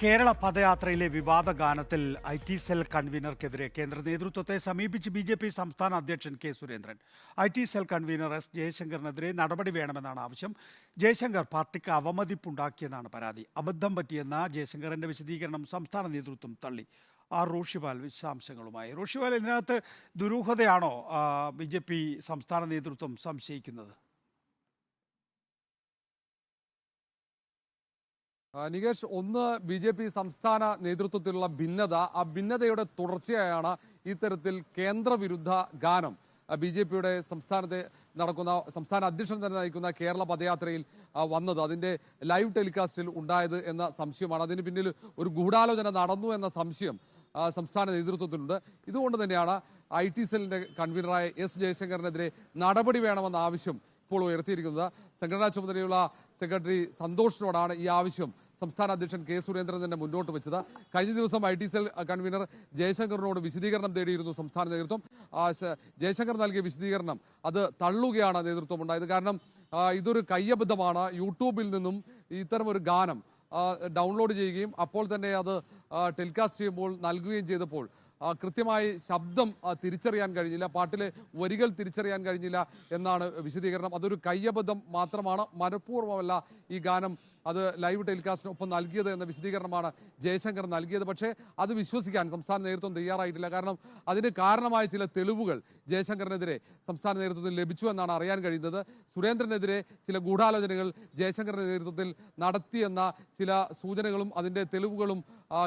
കേരള പദയാത്രയിലെ വിവാദ ഗാനത്തിൽ IT. Cell കൺവീനർക്കെതിരെ കേന്ദ്ര നേതൃത്വത്തെ സമീപിച്ച് ബി.ജെ.പി. സംസ്ഥാന അധ്യക്ഷൻ K Surendran. IT. Cell convener S ജയശങ്കറിനെതിരെ നടപടി വേണമെന്നാണ് ആവശ്യം. ജയശങ്കർ പാർട്ടിക്ക് അവമതിപ്പുണ്ടാക്കിയെന്നാണ് പരാതി. അബദ്ധം പറ്റിയെന്ന ജയശങ്കറിന്റെ വിശദീകരണം സംസ്ഥാന നേതൃത്വം തള്ളി. ആർ റോഷിപാൽ വിശദാംശങ്ങളുമായി. റോഷിപാൽ, ഇതിനകത്ത് ദുരൂഹതയാണോ ബി.ജെ.പി. സംസ്ഥാന നേതൃത്വം സംശയിക്കുന്നത്? നികേഷ്, ഒന്ന് ബി.ജെ.പി. സംസ്ഥാന നേതൃത്വത്തിലുള്ള ഭിന്നത. ആ ഭിന്നതയുടെ തുടർച്ചയായാണ് ഇത്തരത്തിൽ കേന്ദ്രവിരുദ്ധ ഗാനം ബി.ജെ.പിയുടെ സംസ്ഥാനത്തെ നടക്കുന്ന സംസ്ഥാന അധ്യക്ഷൻ തന്നെ നയിക്കുന്ന കേരള പദയാത്രയിൽ വന്നത്, അതിന്റെ ലൈവ് ടെലികാസ്റ്റിൽ ഉണ്ടായത് എന്ന സംശയമാണ്. അതിന് പിന്നിൽ ഒരു ഗൂഢാലോചന നടന്നു എന്ന സംശയം സംസ്ഥാന നേതൃത്വത്തിലുണ്ട്. ഇതുകൊണ്ട് തന്നെയാണ് ഐ.ടി. സെല്ലിന്റെ കൺവീനറായ എസ് ജയശങ്കറിനെതിരെ നടപടി വേണമെന്ന ആവശ്യം ഇപ്പോൾ ഉയർത്തിയിരിക്കുന്നത്. സംഘടനാ ചുമതലയുള്ള സെക്രട്ടറി സന്തോഷിനോടാണ് ഈ ആവശ്യം സംസ്ഥാന അധ്യക്ഷൻ കെ സുരേന്ദ്രൻ തന്നെ മുന്നോട്ട് വെച്ചത്. കഴിഞ്ഞ ദിവസം ഐ.ടി. സെൽ കൺവീനർ ജയശങ്കറിനോട് വിശദീകരണം തേടിയിരുന്നു സംസ്ഥാന നേതൃത്വം. ജയശങ്കർ നൽകിയ വിശദീകരണം അത് തള്ളുകയാണ് നേതൃത്വം ഉണ്ടായത്. കാരണം ഇതൊരു കയ്യബദ്ധമാണ്. യൂട്യൂബിൽ നിന്നും ഇത്തരം ഒരു ഗാനം ഡൗൺലോഡ് ചെയ്യുകയും അപ്പോൾ തന്നെ അത് ടെലികാസ്റ്റ് ചെയ്യുമ്പോൾ നൽകുകയും ചെയ്തപ്പോൾ കൃത്യമായി ശബ്ദം തിരിച്ചറിയാൻ കഴിഞ്ഞില്ല, പാട്ടിലെ വരികൾ തിരിച്ചറിയാൻ കഴിഞ്ഞില്ല എന്നാണ് വിശദീകരണം. അതൊരു കയ്യബദ്ധം മാത്രമാണ്, മനഃപൂർവ്വമല്ല ഈ ഗാനം അത് ലൈവ് ടെലികാസ്റ്റിനൊപ്പം നൽകിയത് എന്ന വിശദീകരണമാണ് ജയശങ്കർ നൽകിയത്. പക്ഷേ അത് വിശ്വസിക്കാൻ സംസ്ഥാന നേതൃത്വം തയ്യാറായിട്ടില്ല. കാരണം അതിന് കാരണമായ ചില തെളിവുകൾ ജയശങ്കറിനെതിരെ സംസ്ഥാന നേതൃത്വത്തിൽ ലഭിച്ചു എന്നാണ് അറിയാൻ കഴിയുന്നത്. സുരേന്ദ്രനെതിരെ ചില ഗൂഢാലോചനകൾ ജയശങ്കറിന്റെ നേതൃത്വത്തിൽ നടത്തിയെന്ന ചില സൂചനകളും അതിന്റെ തെളിവുകളും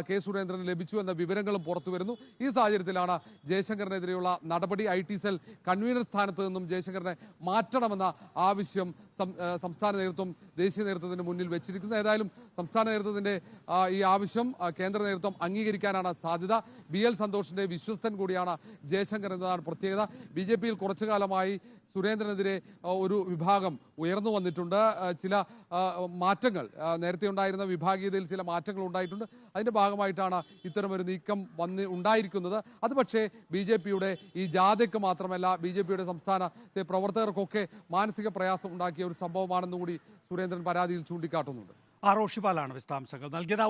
കെ സുരേന്ദ്രന് ലഭിച്ചു എന്ന വിവരങ്ങളും പുറത്തു വരുന്നു. ഈ സാഹചര്യത്തിലാണ് ജയശങ്കറിനെതിരെയുള്ള നടപടി. ഐ.ടി. സെൽ കൺവീനർ സ്ഥാനത്ത് നിന്നും ജയശങ്കറിനെ മാറ്റണമെന്ന ആവശ്യം സംസ്ഥാന നേതൃത്വം ദേശീയ നേതൃത്വത്തിന് മുന്നിൽ വെച്ചിരിക്കുന്നത്. ഏതായാലും സംസ്ഥാന നേതൃത്വത്തിന്റെ ഈ ആവശ്യം കേന്ദ്ര നേതൃത്വം അംഗീകരിക്കാനാണ് സാധ്യത. ബി.എൽ. സന്തോഷിന്റെ വിശ്വസ്തൻ കൂടിയാണ് ജയശങ്കർ എന്നതാണ് പ്രത്യേകത. ബി.ജെ.പിയിൽ കുറച്ചു കാലമായി സുരേന്ദ്രനെതിരെ ഒരു വിഭാഗം ഉയർന്നു വന്നിട്ടുണ്ട്. ചില മാറ്റങ്ങൾ, നേരത്തെ ഉണ്ടായിരുന്ന വിഭാഗീയതയിൽ ചില മാറ്റങ്ങൾ ഉണ്ടായിട്ടുണ്ട്. അതിന്റെ ഭാഗമായിട്ടാണ് ഇത്തരമൊരു നീക്കം ഉണ്ടായിരിക്കുന്നത്. അത് പക്ഷേ ബി.ജെ.പിയുടെ ഈ ജാഥയ്ക്ക് മാത്രമല്ല, ബി.ജെ.പിയുടെ സംസ്ഥാനത്തെ പ്രവർത്തകർക്കൊക്കെ മാനസിക പ്രയാസം ഉണ്ടാക്കിയ ഒരു സംഭവമാണെന്നുകൂടി സുരേന്ദ്രൻ പരാതിയിൽ ചൂണ്ടിക്കാട്ടുന്നുണ്ട്. ആർ റോഷിപാലാണ് വിശദാംശങ്ങൾ നൽകിയത്.